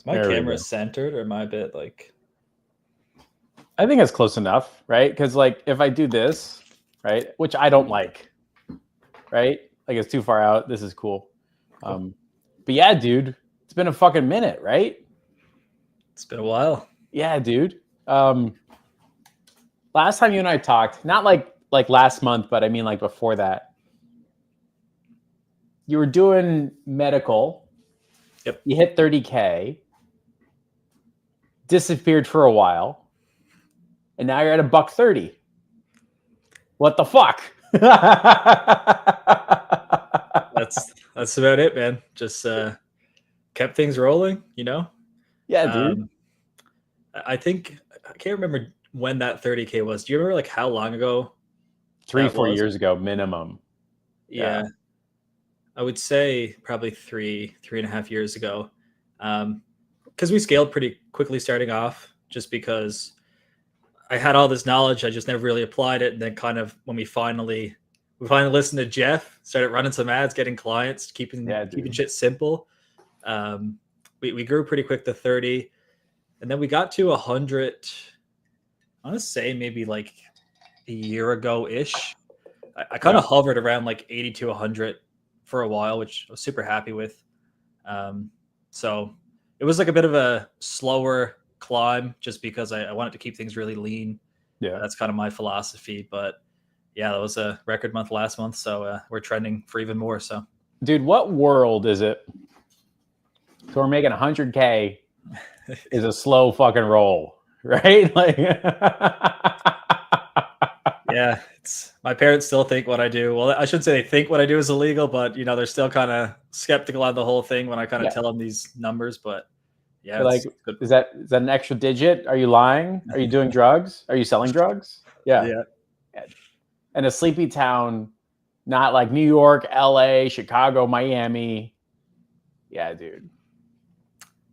My There we camera go. centered, or am I a bit like? I think it's close enough, right? Because like if I do this, right, which I don't like, right? Like it's too far out. This is cool. But yeah, dude, it's been a fucking minute, right? It's been a while. Yeah, dude. Last time you and I talked, not like last month, but I mean like before that. You were doing medical. Yep. You hit 30K. Disappeared for a while, and now you're at $130. What the fuck? That's about it, man. Just kept things rolling, you know. Yeah, dude. I think I can't remember when that 30K was. Do you remember like how long ago? 3-4 years ago minimum. Yeah. I would say probably 3.5 years ago. Because we scaled pretty quickly starting off, just because I had all this knowledge, I just never really applied it. And then kind of when we finally listened to Jeff, started running some ads, getting clients, keeping shit simple. We grew pretty quick to 30, and then we got to 100. I want to say maybe like a year ago ish. I kind of hovered around like 80 to 100 for a while, which I was super happy with. So it was like a bit of a slower climb, just because I wanted to keep things really lean. Yeah, that's kind of my philosophy. But yeah, that was a record month last month, so we're trending for even more. So, dude, what world is it? So we're making 100K is a slow fucking roll, right? Like, yeah, it's my parents still think what I do. Well, I shouldn't say they think what I do is illegal, but they're still kind of skeptical on the whole thing when I kind of tell them these numbers. But yeah, like, is that an extra digit? Are you lying? Are you doing drugs? Are you selling drugs? Yeah. And a sleepy town, not like New York, LA, Chicago, Miami. Yeah, dude.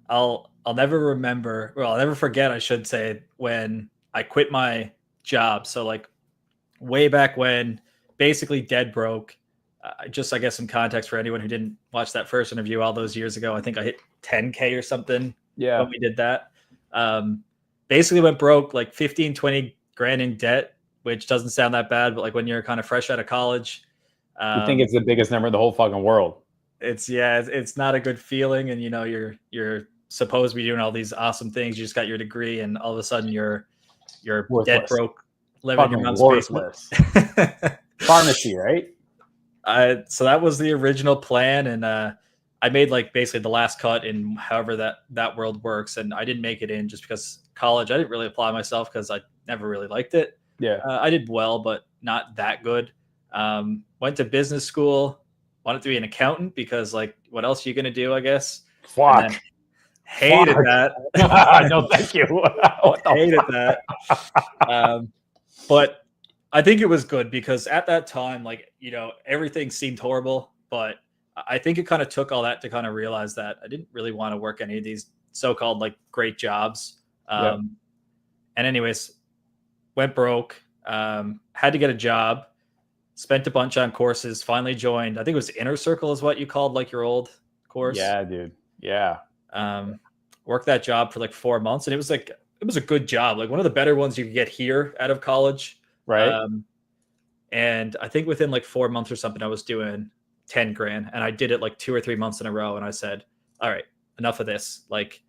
I'll never forget, I should say, when I quit my job. So like way back when, basically dead broke. I guess some context for anyone who didn't watch that first interview all those years ago. I think I hit 10K or something when we did that. Basically went broke, like 15, 20 grand in debt, which doesn't sound that bad, but like when you're kind of fresh out of college, you think it's the biggest number in the whole fucking world. It's not a good feeling. And you're supposed to be doing all these awesome things. You just got your degree, and all of a sudden you're dead broke, living in your mom's basement. Pharmacy, right? So that was the original plan, and I made like basically the last cut in however that world works, and I didn't make it in just because college I didn't really apply myself because I never really liked it. I did well, but not that good. Went to business school, wanted to be an accountant because like what else are you gonna do, I guess. Fuck. Hated that. No, thank you. Hated that. But I think it was good because at that time, like, everything seemed horrible, but I think it kind of took all that to kind of realize that I didn't really want to work any of these so-called like great jobs. And anyways, went broke, had to get a job, spent a bunch on courses, finally joined, I think it was Inner Circle is what you called like your old course. Yeah, dude. Yeah. Worked that job for like 4 months, and it was a good job, like one of the better ones you could get here out of college. Right. And I think within like 4 months or something, I was doing 10 grand, and I did it like 2 or 3 months in a row. And I said, all right, enough of this. Like,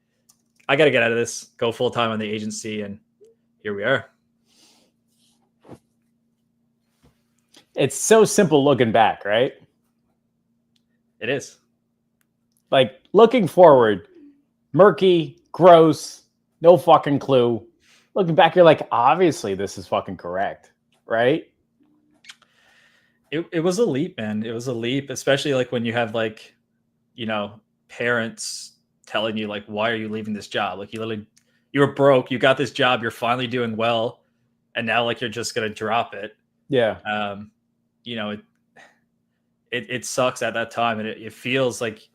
I got to get out of this, go full time on the agency. And here we are. It's so simple looking back, right? It is. Like looking forward, murky, gross, no fucking clue. Looking back, you're like, obviously this is fucking correct, right? It was a leap, man. It was a leap, especially like when you have like, parents telling you like, why are you leaving this job? Like you were broke, you got this job, you're finally doing well, and now like you're just gonna drop it. Yeah. It sucks at that time, and it feels like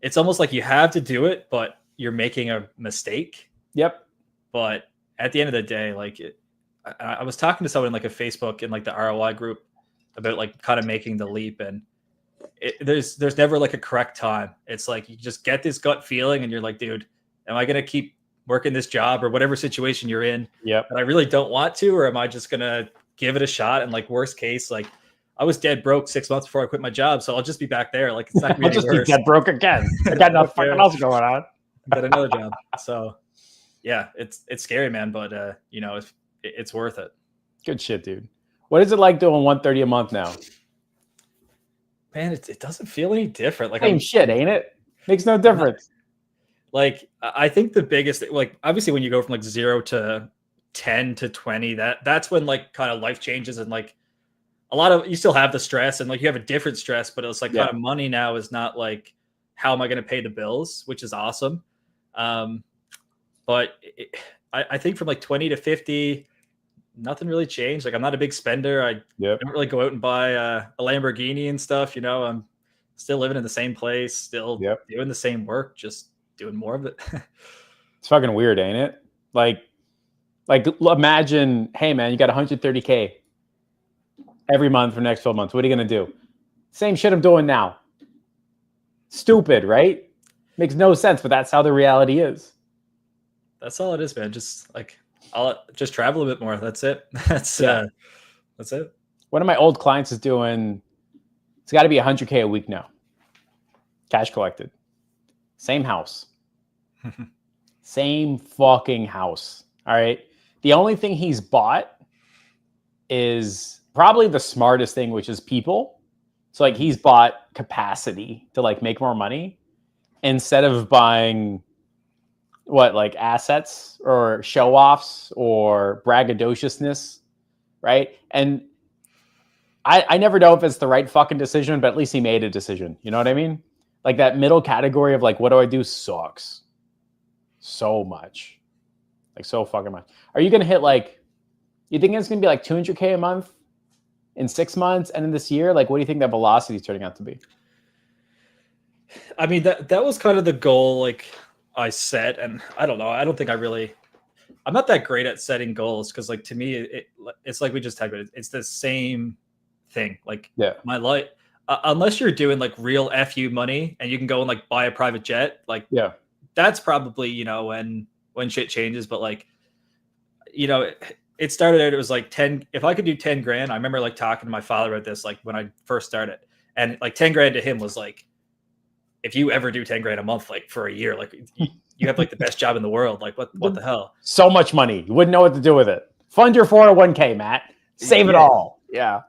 it's almost like you have to do it, but you're making a mistake. Yep. But at the end of the day, like I was talking to someone in like a Facebook in like the ROI group about like kind of making the leap, and there's never like a correct time. It's like you just get this gut feeling, and you're like, dude, am I going to keep working this job or whatever situation you're in Yep. that I really don't want to, or am I just going to give it a shot? And like worst case, like I was dead broke 6 months before I quit my job. So I'll just be back there. Like it's not going to be I'll any just be worse. dead broke again. I got nothing fucking else going on. Get another job. So yeah, it's scary, man. But you know, it's worth it. Good shit, dude. What is it like doing 130 a month now? Man, it doesn't feel any different. Like Same shit, ain't it? Makes no difference. Like I think the biggest, like obviously when you go from like 0 to 10 to 20, that's when like kind of life changes, and like a lot of, you still have the stress and like you have a different stress, but it's like kind of money now is not like, how am I going to pay the bills, which is awesome. But I think from like 20 to 50, nothing really changed. Like I'm not a big spender. I don't really go out and buy a Lamborghini and stuff. You know, I'm still living in the same place, still doing the same work, just doing more of it. It's fucking weird, ain't it? Like imagine, hey man, you got 130K every month for the next 12 months. What are you going to do? Same shit I'm doing now. Stupid, right? Makes no sense, but that's how the reality is. That's all it is, man. Just like, I'll just travel a bit more. That's it. That's it. One of my old clients is doing, it's got to be 100K a week now. Cash collected. Same house. Same fucking house. All right. The only thing he's bought is probably the smartest thing, which is people. So like he's bought capacity to like make more money instead of buying like assets or show offs or braggadociousness. Right. And I never know if it's the right fucking decision, but at least he made a decision. You know what I mean? Like that middle category of like, what do I do sucks so much. Like so fucking much. Are you going to hit like, you think it's going to be like 200K a month in 6 months and in this year? Like, what do you think that velocity is turning out to be? I mean, that was kind of the goal, like I set, and I don't know. I don't think I'm not that great at setting goals because like to me, it's like we just talked about it. It's the same thing. Like my life, unless you're doing like real FU money and you can go and like buy a private jet, like that's probably, you know, when shit changes. But like, you know, it started out, it was like 10, if I could do 10 grand, I remember like talking to my father about this, like when I first started, and like 10 grand to him was like, if you ever do 10 grand a month, like for a year, like you have like the best job in the world. Like what the hell? So much money. You wouldn't know what to do with it. Fund your 401k, Matt. Save it all. Yeah.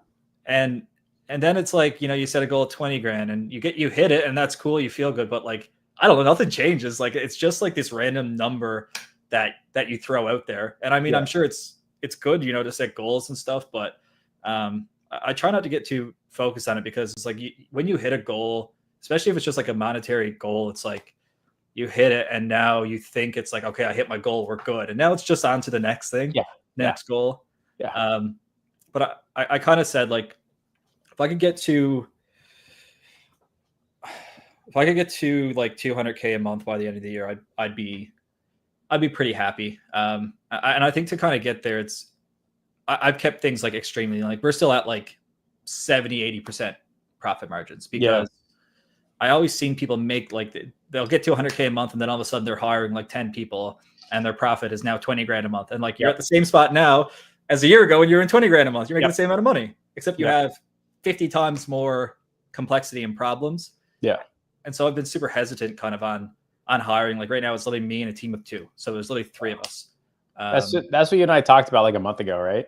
And then it's like, you know, you set a goal of 20 grand and you hit it and that's cool. You feel good, but like, I don't know, nothing changes. Like, it's just like this random number that you throw out there. And I mean, I'm sure it's good, you know, to set goals and stuff, but I try not to get too focused on it because it's like when you hit a goal, especially if it's just like a monetary goal, it's like you hit it and now you think it's like, okay, I hit my goal, we're good. And now it's just on to the next thing, next goal. Yeah. But I kind of said like, if I could get to like 200K a month by the end of the year, I'd be pretty happy. And I think to kind of get there, I've kept things like extremely, like we're still at like 70-80% profit margins because I always seen people make like they'll get to 100K a month and then all of a sudden they're hiring like 10 people and their profit is now 20 grand a month. And like you're at the same spot now as a year ago when you were in 20 grand a month. You're making the same amount of money, except you have 50 times more complexity and problems. Yeah. And so I've been super hesitant kind of on hiring. Like right now it's literally me and a team of 2. So there's literally 3 of us. That's what you and I talked about like a month ago, right?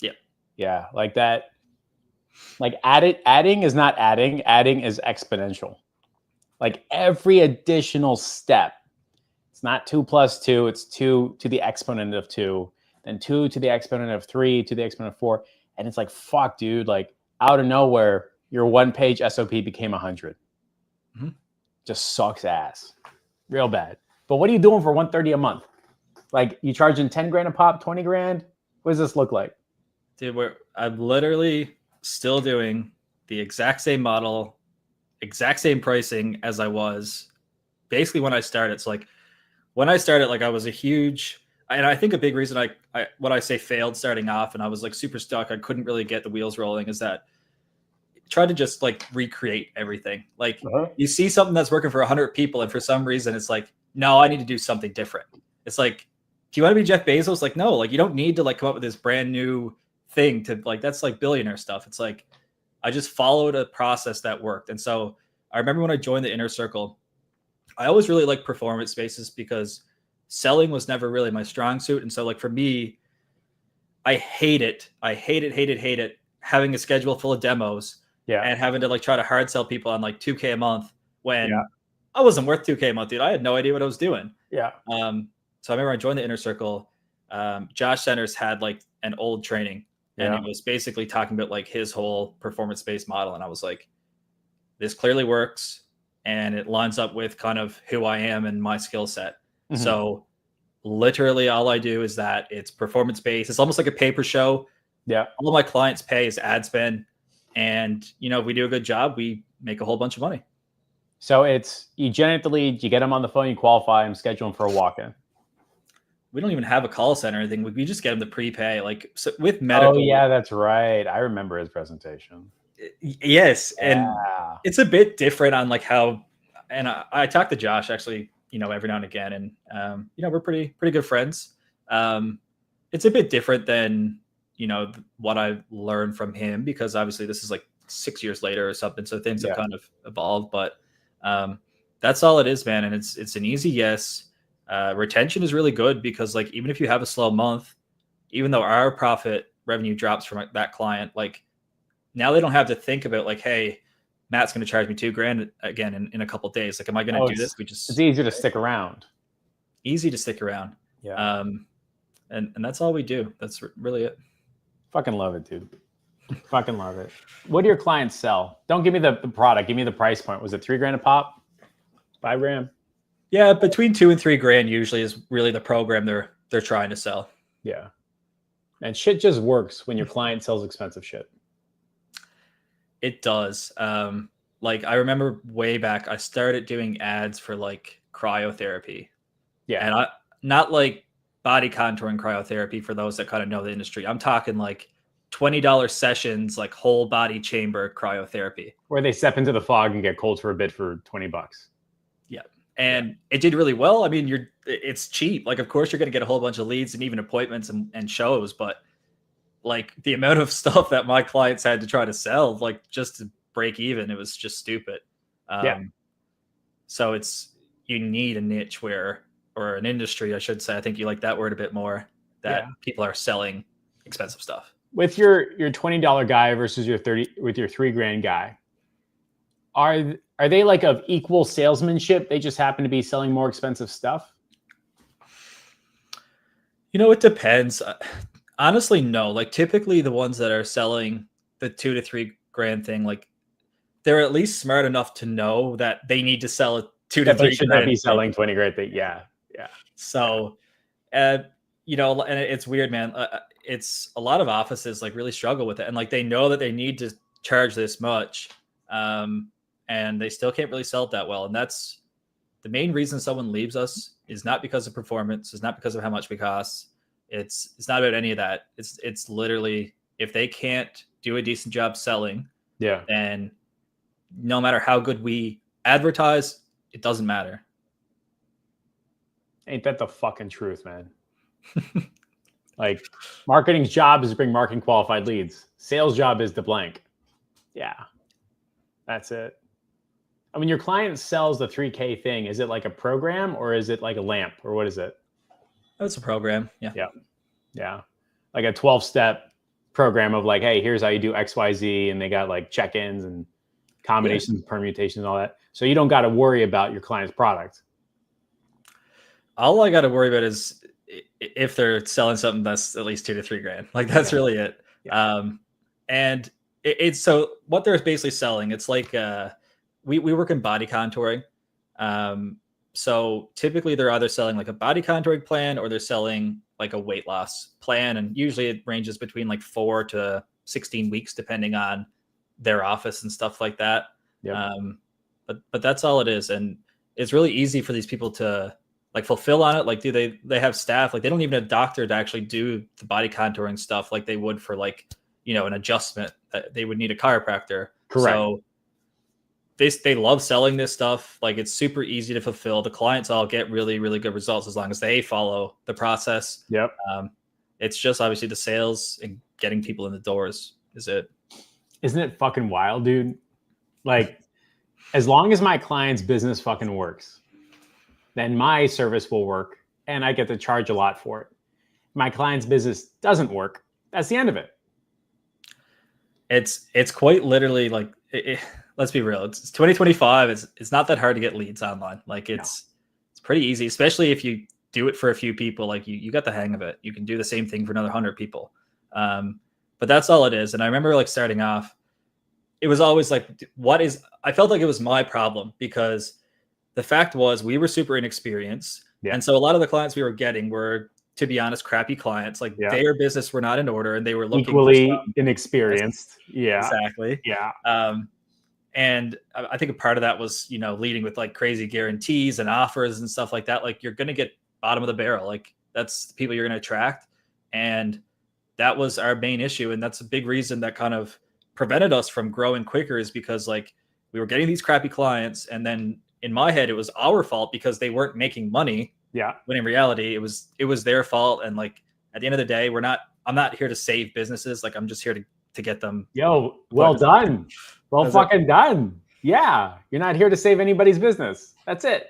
Yeah. Yeah. Like that. Like adding is not adding is exponential. Like every additional step, it's not 2 + 2, it's 2 to the exponent of 2, then 2 to the exponent of 3 to the exponent of 4. And it's like, fuck, dude, like out of nowhere, your 1-page SOP became 100. Mm-hmm. Just sucks ass. Real bad. But what are you doing for 130 a month? Like you charging 10 grand a pop, 20 grand? What does this look like? Dude, I'm literally still doing the exact same model, exact same pricing as I was basically when I started. So like when I started, like I was a huge, and I think a big reason I when I say failed starting off and I was like super stuck, I couldn't really get the wheels rolling, is that I tried to just like recreate everything. Like you see something that's working for 100 people and for some reason it's like no, I need to do something different. It's like, do you want to be Jeff Bezos? Like, no, like you don't need to like come up with this brand new thing to like, that's like billionaire stuff. It's like, I just followed a process that worked. And so I remember when I joined the Inner Circle, I always really liked performance spaces because selling was never really my strong suit. And so like for me, I hate it having a schedule full of demos and having to like try to hard sell people on like 2K a month when I wasn't worth 2K a month, dude. I had no idea what I was doing. Yeah. So I remember I joined the Inner Circle. Josh Centers had like an old training and it was basically talking about like his whole performance-based model. And I was like, this clearly works and it lines up with kind of who I am and my skill set. Mm-hmm. So literally all I do is that it's performance-based. It's almost like a pay-per show. Yeah. All my clients pay is ad spend. And, you know, if we do a good job, we make a whole bunch of money. So it's, you generate the lead, you get them on the phone, you qualify them, schedule them for a walk-in. We don't even have a call center or anything. We just get them to prepay. Like so with medical. Oh yeah, that's right. I remember his presentation. Yes. And it's a bit different on like how, and I talk to Josh actually, you know, every now and again. And, you know, we're pretty good friends. It's a bit different than, you know, what I learned from him because obviously this is like 6 years later or something. So things have kind of evolved, but that's all it is, man. And it's an easy yes. Retention is really good because like, even if you have a slow month, even though our profit revenue drops from that client, like now they don't have to think about like, hey, Matt's going to charge me $2,000 again in a couple of days. Like, am I going to do this? It's easier to stick around. Easy to stick around. Yeah. And that's all we do. That's really it. Fucking love it, dude. Fucking love it. What do your clients sell? Don't give me the product. Give me the price point. Was it $3,000 a pop? $5,000? Yeah, between $2,000 and $3,000 usually is really the program they're trying to sell. Yeah. And shit just works when your client sells expensive shit. It does. Like I remember way back, I started doing ads for like cryotherapy. Yeah. And I not like body contouring cryotherapy for those that kind of know the industry. I'm talking like $20 sessions, like whole body chamber cryotherapy. Where they step into the fog and get cold for a bit for $20. Yeah. And it did really well. I mean, it's cheap. Like, of course you're going to get a whole bunch of leads and even appointments and shows, but like the amount of stuff that my clients had to try to sell, like just to break even, it was just stupid. So you need a niche or an industry, I should say. I think you like that word a bit more, that people are selling expensive stuff. With your $20 guy versus your $3,000 guy, are they like of equal salesmanship? They just happen to be selling more expensive stuff? You know, it depends. Honestly, no. Like typically the ones that are selling the $2,000 to $3,000 thing, like they're at least smart enough to know that they need to sell a $2,000 to $3,000. Should not be selling $20,000 thing. Yeah. So, you know, and it's weird, man. It's a lot of offices like really struggle with it, and like they know that they need to charge this much, and they still can't really sell it that well. And that's the main reason someone leaves us is not because of performance, it's not because of how much we cost. It's not about any of that. It's literally if they can't do a decent job selling, then no matter how good we advertise, it doesn't matter. Ain't that the fucking truth, man? Like marketing's job is to bring marketing qualified leads. Sales job is to blank. Yeah, that's it. I mean, your client sells the $3,000 thing. Is it like a program or is it like a lamp or what is it? That's a program. Yeah. Like a 12-step program of like, hey, here's how you do X, Y, Z. And they got like check-ins and combinations, permutations, and all that. So you don't got to worry about your client's product. All I got to worry about is if they're selling something that's at least $2,000 to $3,000. Like that's really it. And it's so what they're basically selling. It's like we work in body contouring. So typically they're either selling like a body contouring plan or they're selling like a weight loss plan. And usually it ranges between like 4 to 16 weeks, depending on their office and stuff like that. But that's all it is. And it's really easy for these people to like fulfill on it. Like, do they have staff? Like they don't even have a doctor to actually do the body contouring stuff like they would for like, you know, an adjustment. They would need a chiropractor. Correct. So they love selling this stuff. Like it's super easy to fulfill. The clients all get really, really good results as long as they follow the process. Yep. It's just obviously the sales and getting people in the doors is it. Isn't it fucking wild, dude? Like, as long as my client's business fucking works, then my service will work and I get to charge a lot for it. My client's business doesn't work. That's the end of it. It's quite literally like, let's be real. It's 2025. It's not that hard to get leads online. Like it's pretty easy, especially if you do it for a few people. Like you got the hang of it. You can do the same thing for another 100 people. But that's all it is. And I remember like starting off, it was always like, I felt like it was my problem because the fact was we were super inexperienced. Yeah. And so a lot of the clients we were getting were, to be honest, crappy clients. Like their business were not in order and they were looking equally inexperienced. Yeah, exactly. Yeah. And I think a part of that was, leading with like crazy guarantees and offers and stuff like that. Like you're going to get bottom of the barrel. Like that's the people you're going to attract. And that was our main issue. And that's a big reason that kind of prevented us from growing quicker is because like we were getting these crappy clients. And then in my head, it was our fault because they weren't making money. Yeah. When in reality, it was their fault. And like, at the end of the day, I'm not here to save businesses. Like I'm just here to get them. Yo, well done. Well fucking done. Yeah. You're not here to save anybody's business. That's it.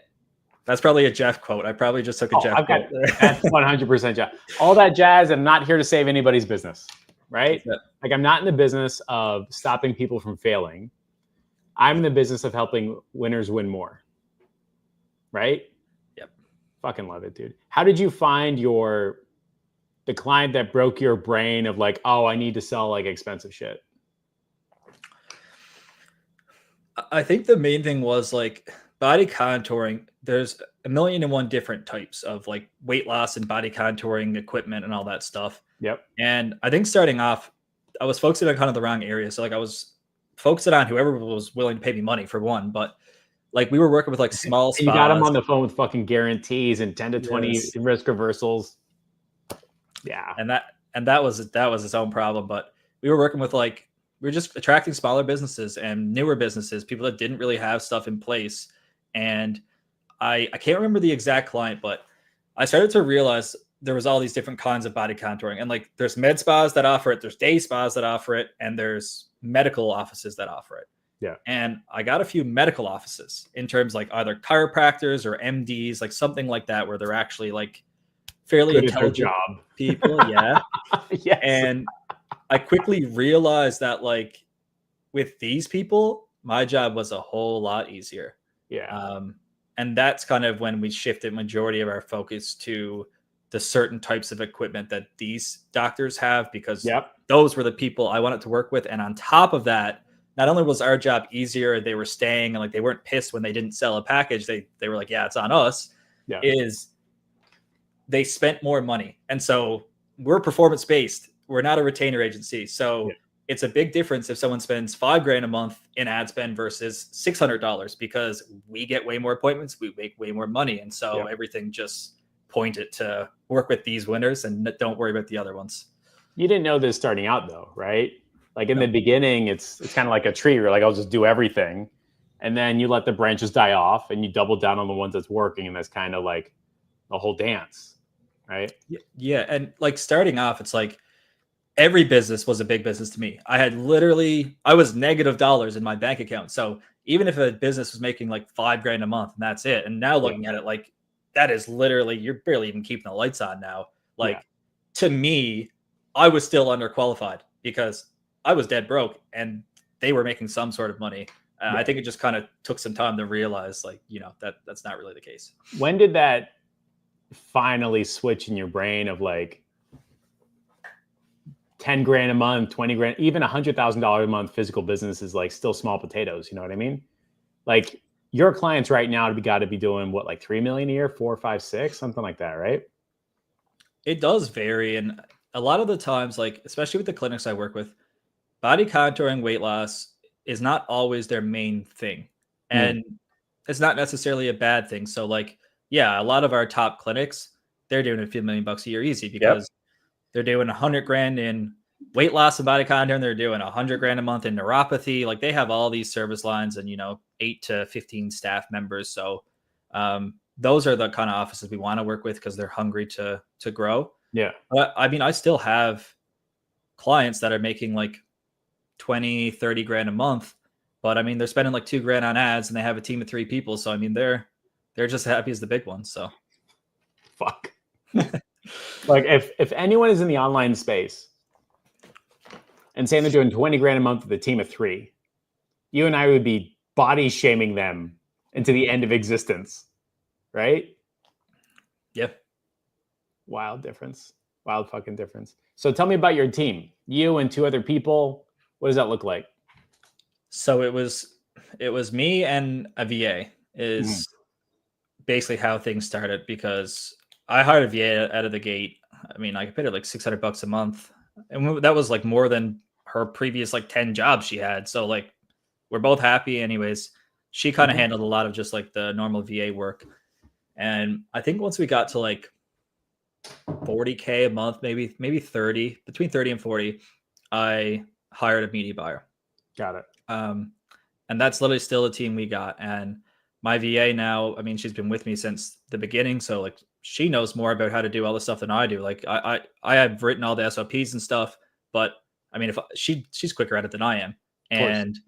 That's probably a Jeff quote. I probably just took a Jeff quote. That's 100% Jeff. All that jazz. I'm not here to save anybody's business. Right? Like I'm not in the business of stopping people from failing. I'm in the business of helping winners win more. Right? Yep. Fucking love it, dude. How did you find the client that broke your brain of like, oh, I need to sell like expensive shit? I think the main thing was like body contouring. There's 1,000,001 different types of like weight loss and body contouring equipment and all that stuff. Yep. And I think starting off, I was focusing on kind of the wrong area. So like I was focusing on whoever was willing to pay me money for one, but like we were working with like small spas. You got them on the phone with fucking guarantees and 10 to 20 risk reversals. Yeah. And that was its own problem. But we were working with like, we were just attracting smaller businesses and newer businesses, people that didn't really have stuff in place. And I can't remember the exact client, but I started to realize there was all these different kinds of body contouring. And like there's med spas that offer it, there's day spas that offer it, and there's medical offices that offer it. Yeah. And I got a few medical offices in terms like either chiropractors or MDs, like something like that, where they're actually like fairly good intelligent job. people. Yeah. Yes. And I quickly realized that like with these people, my job was a whole lot easier. Yeah. And that's kind of when we shifted majority of our focus to the certain types of equipment that these doctors have, because those were the people I wanted to work with. And on top of that, not only was our job easier, they were staying and like they weren't pissed when they didn't sell a package. They were like, yeah, it's on us. Yeah. Is they spent more money. And so we're performance based. We're not a retainer agency. So it's a big difference if someone spends $5,000 a month in ad spend versus $600, because we get way more appointments. We make way more money. And so everything just pointed to work with these winners and don't worry about the other ones. You didn't know this starting out though, right? Like in the beginning, it's kind of like a tree. You're like, I'll just do everything. And then you let the branches die off and you double down on the ones that's working. And that's kind of like the whole dance, right? Yeah. And like starting off, it's like every business was a big business to me. I was negative dollars in my bank account. So even if a business was making like $5,000 a month and that's it. And now looking at it, like that is literally, you're barely even keeping the lights on now. Like to me, I was still underqualified because I was dead broke and they were making some sort of money. I think it just kind of took some time to realize like, that's not really the case. When did that finally switch in your brain of like $10,000 a month, $20,000, even $100,000 a month physical business is like still small potatoes. You know what I mean? Like your clients right now got to be doing what, like 3 million a year, 4, 5, 6, something like that, right? It does vary. And a lot of the times, like, especially with the clinics I work with, body contouring, weight loss is not always their main thing. And it's not necessarily a bad thing. So like, yeah, a lot of our top clinics, they're doing a few $1 million a year easy because they're doing $100,000 in weight loss and body contouring. They're doing $100,000 a month in neuropathy. Like they have all these service lines and, 8 to 15 staff members. So those are the kind of offices we want to work with because they're hungry to grow. Yeah. But I mean, I still have clients that are making like 20, 30 grand a month, but I mean, they're spending like $2,000 on ads and they have a team of 3 people. So, I mean, they're just happy as the big ones. So fuck. Like if anyone is in the online space and saying they're doing 20 grand a month with a team of 3, you and I would be body shaming them into the end of existence. Right? Yeah. Wild difference. Wild fucking difference. So tell me about your team. You and 2 other people. What does that look like? So it was me and a VA is basically how things started because I hired a VA out of the gate. I mean, I paid her like $600 a month. And that was like more than her previous like 10 jobs she had. So like we're both happy anyways. She kind of handled a lot of just like the normal VA work. And I think once we got to like $40K a month, maybe 30, between 30 and 40, I hired a media buyer. Got it. And that's literally still the team we got. And my VA now, I mean, she's been with me since the beginning. So like she knows more about how to do all the stuff than I do. Like I have written all the SOPs and stuff, but I mean, if she's quicker at it than I am. And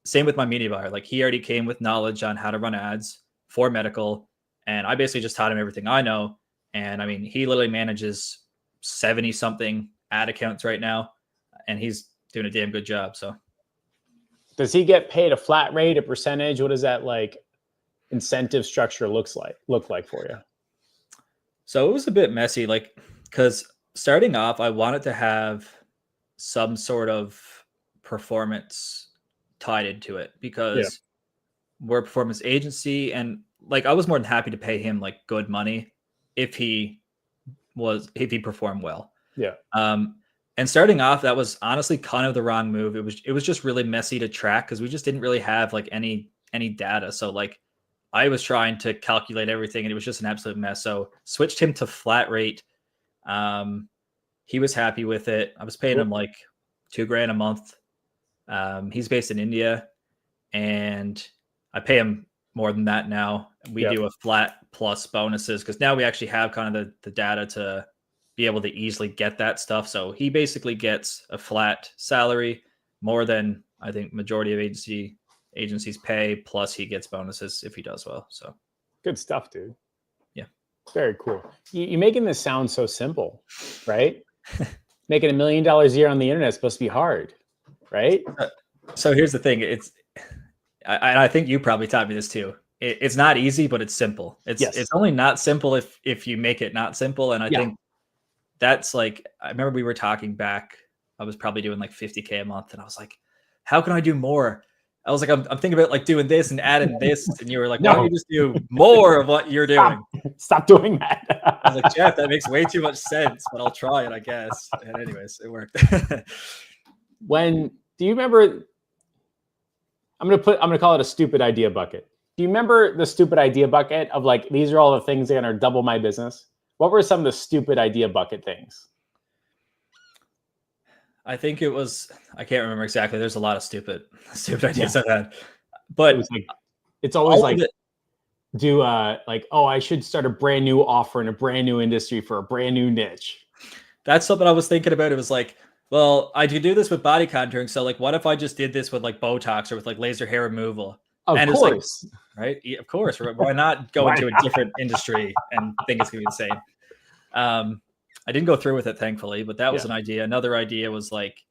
same with my media buyer. Like he already came with knowledge on how to run ads for medical. And I basically just taught him everything I know. And I mean, he literally manages 70 something ad accounts right now. And he's doing a damn good job. So does he get paid a flat rate, a percentage? What does that like incentive structure look like for you? So it was a bit messy, like, because starting off, I wanted to have some sort of performance tied into it because we're a performance agency. And like, I was more than happy to pay him like good money if he performed well. Yeah. And starting off, that was honestly kind of the wrong move. It was just really messy to track because we just didn't really have like any data. So like I was trying to calculate everything and it was just an absolute mess. So switched him to flat rate. He was happy with it. I was paying him like $2,000 a month. He's based in India and I pay him more than that now. We do a flat plus bonuses because now we actually have kind of the data to be able to easily get that stuff. So he basically gets a flat salary, more than I think majority of agencies pay, plus he gets bonuses if he does well. So good stuff, dude. Yeah. Very cool. You're making this sound so simple, right? Making $1 million a year on the internet is supposed to be hard, right? So here's the thing. I think you probably taught me this too. It's not easy, but it's simple. It's only not simple if you make it not simple. And I think that's like, I remember we were talking back, I was probably doing like 50K a month and I was like, how can I do more? I was like, I'm thinking about like doing this and adding this. And you were like, why don't you just do more of what you're doing? Stop doing that. I was like, Jeff, that makes way too much sense, but I'll try it, I guess. And anyways, it worked. Do you remember, I'm going to call it a stupid idea bucket. Do you remember the stupid idea bucket of like, these are all the things that are going to double my business? What were some of the stupid idea bucket things? I think it was, I can't remember exactly. There's a lot of stupid ideas I've had, but it's always like, I should start a brand new offer in a brand new industry for a brand new niche. That's something I was thinking about. It was like, well, I do this with body contouring. So like, what if I just did this with like Botox or with like laser hair removal? Of course. It's like, right? Yeah, of course. Why not go into a different industry and think it's going to be the same? I didn't go through with it, thankfully, but that was an idea. Another idea was like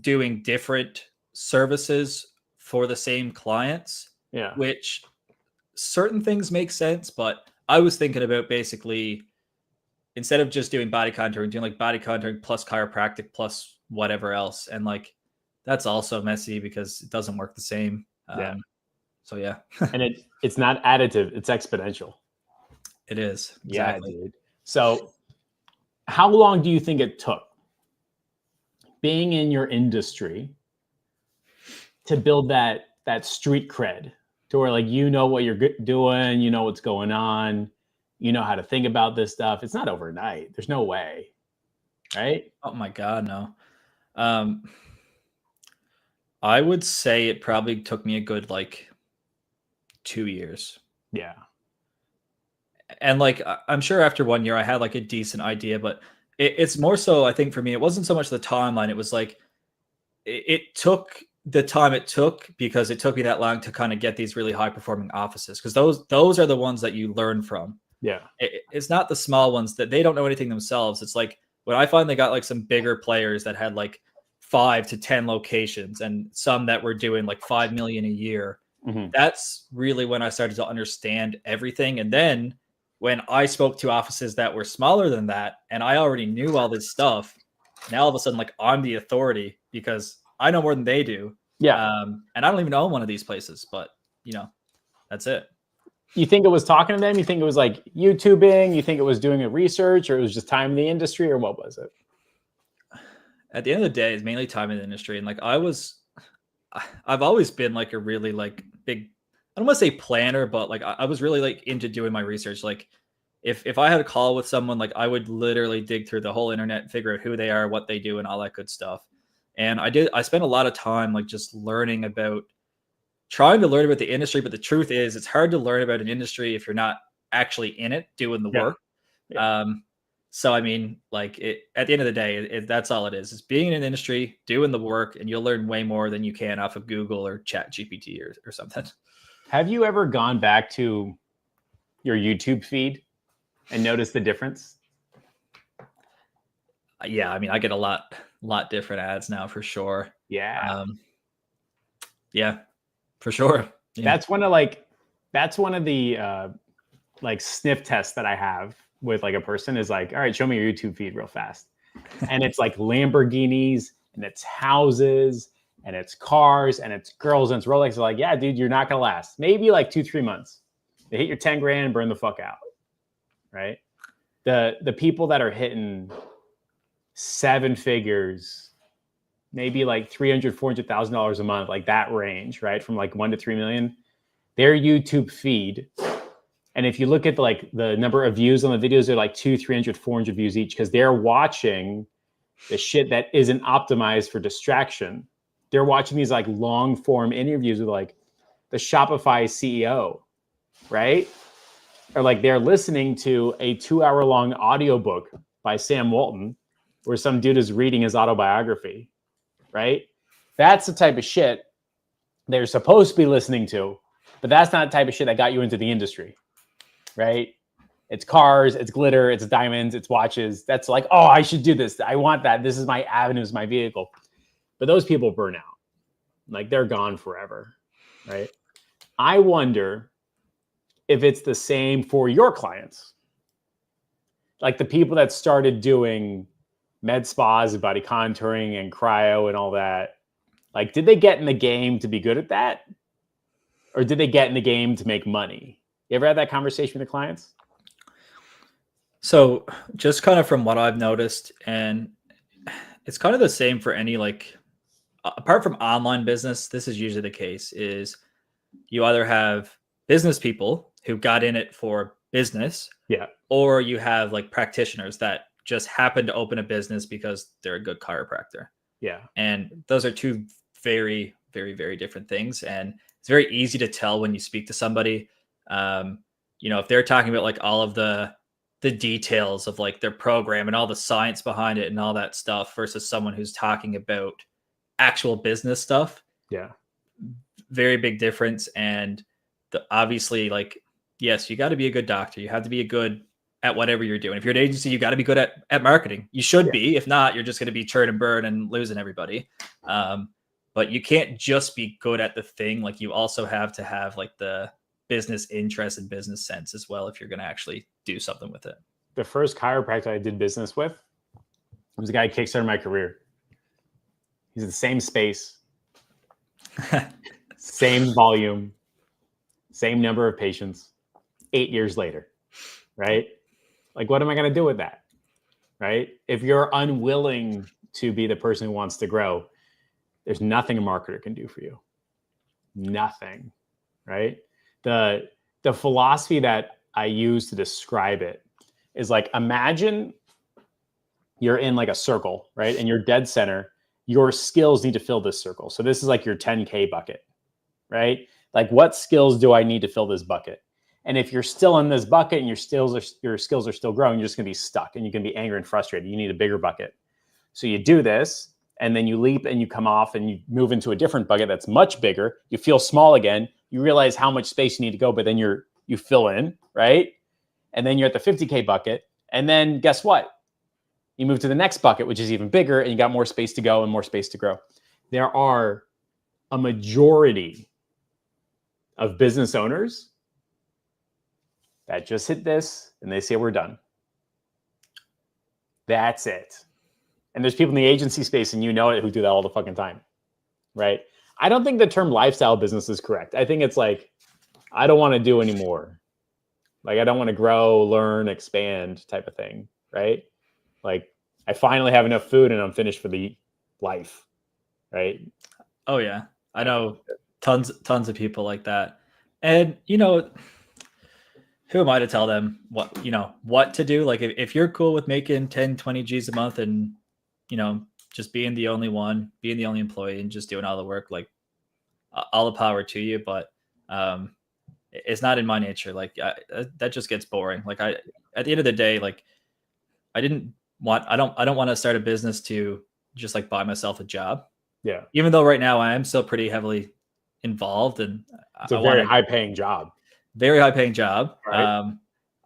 doing different services for the same clients, which certain things make sense. But I was thinking about basically, instead of just doing body contouring, doing like body contouring plus chiropractic plus whatever else. And like, that's also messy because it doesn't work the same. So yeah. And it's not additive, it's exponential. It is. Exactly. Yeah, dude. So how long do you think it took being in your industry to build that street cred to where like, you know what you're doing, you know what's going on, you know how to think about this stuff? It's not overnight. There's no way. right? Oh my God, no. Um, I would say it probably took me a good like 2 years. Yeah. And like I'm sure after 1 year I had like a decent idea, but it's more so I think for me it wasn't so much the timeline. It was like it took the time it took because it took me that long to kind of get these really high performing offices because those are the ones that you learn from. Yeah. It's not the small ones that they don't know anything themselves. It's like when I finally got like some bigger players that had like 5 to 10 locations and some that were doing like 5 million a year. Mm-hmm. That's really when I started to understand everything. And then when I spoke to offices that were smaller than that, and I already knew all this stuff, now all of a sudden, like I'm the authority because I know more than they do. Yeah. And I don't even own one of these places, but that's it. You think it was talking to them? You think it was like YouTubing? You think it was doing a research, or it was just time in the industry, or what was it? At the end of the day, it's mainly time in the industry. And like I've always been like a really like big, I don't want to say planner, but like I was really like into doing my research. Like if I had a call with someone, like I would literally dig through the whole internet, figure out who they are, what they do, and all that good stuff. And I spent a lot of time like just trying to learn about the industry. But the truth is, it's hard to learn about an industry if you're not actually in it doing the work. Yeah. So I mean, like at the end of the day, that's all it is. It's being in an industry, doing the work, and you'll learn way more than you can off of Google or Chat GPT or something. Have you ever gone back to your YouTube feed and noticed the difference? Yeah, I mean, I get a lot different ads now for sure. Yeah. Yeah, for sure. Yeah. That's one of the like sniff tests that I have with like a person is like, all right, show me your YouTube feed real fast. And it's like Lamborghinis and it's houses and it's cars and it's girls and it's Rolex. They're like, yeah, dude, you're not gonna last. Maybe like 2-3 months. They hit your 10 grand, burn the fuck out. Right. The people that are hitting 7 figures, maybe like $300,000-$400,000 a month, like that range, right? From like 1 to 3 million, their YouTube feed. And if you look at like the number of views on the videos, they're like 200, 300, 400 views each because they're watching the shit that isn't optimized for distraction. They're watching these like long form interviews with like the Shopify CEO, right? Or like they're listening to a 2-hour long audiobook by Sam Walton where some dude is reading his autobiography, right? That's the type of shit they're supposed to be listening to, but that's not the type of shit that got you into the industry, right? It's cars, it's glitter, it's diamonds, it's watches. That's like, oh, I should do this. I want that. This is my avenue, is my vehicle. But those people burn out. Like they're gone forever, right? I wonder if it's the same for your clients. Like the people that started doing med spas and body contouring and cryo and all that, like, did they get in the game to be good at that? Or did they get in the game to make money? You ever had that conversation with the clients? So just kind of from what I've noticed, and it's kind of the same for any like, apart from online business, this is usually the case, is you either have business people who got in it for business, Yeah, or you have like practitioners that just happen to open a business because they're a good chiropractor. yeah, And those are two very, very, very different things. And it's very easy to tell when you speak to somebody, if they're talking about like all of the details of like their program and all the science behind it and all that stuff versus someone who's talking about actual business stuff. yeah. Very big difference. And obviously, like, yes, you got to be a good doctor. You have to be good at whatever you're doing. If you're an agency, you got to be good at marketing. You should be. If not, you're just going to be churn and burn and losing everybody. But you can't just be good at the thing. Like you also have to have like the business interest and business sense as well if you're going to actually do something with it. The first chiropractor I did business with was a guy who kickstarted my career. He's in the same space, same volume, same number of patients, 8 years later, right? Like, what am I going to do with that, right? If you're unwilling to be the person who wants to grow, there's nothing a marketer can do for you. Nothing, right? The philosophy that I use to describe it is like, imagine you're in like a circle, right? And you're dead center. Your skills need to fill this circle. So this is like your 10K bucket, right? Like, what skills do I need to fill this bucket? And if you're still in this bucket and your skills are still growing, you're just going to be stuck and you can be angry and frustrated. You need a bigger bucket. So you do this, and then you leap and you come off and you move into a different bucket that's much bigger. You feel small again. You realize how much space you need to go, but then you fill in, right? And then you're at the 50K bucket. And then guess what? You move to the next bucket, which is even bigger, and you got more space to go and more space to grow. There are a majority of business owners that just hit this and they say, we're done. That's it. And there's people in the agency space, and you know it, who do that all the fucking time, right? I don't think the term lifestyle business is correct. I think it's like, I don't want to do anymore. Like, I don't want to grow, learn, expand type of thing, right? Like, I finally have enough food and I'm finished for the life, right? Oh yeah, I know tons of people like that. And you know, who am I to tell them what to do? Like, if you're cool with making 10, 20 G's a month and, just being the only one, being the only employee and just doing all the work, like, all the power to you. But it's not in my nature. Like, that just gets boring. Like, at the end of the day, like, I don't want to start a business to just like buy myself a job. Yeah. Even though right now I am still pretty heavily involved, and it's a very high paying job. Very high paying job. Right.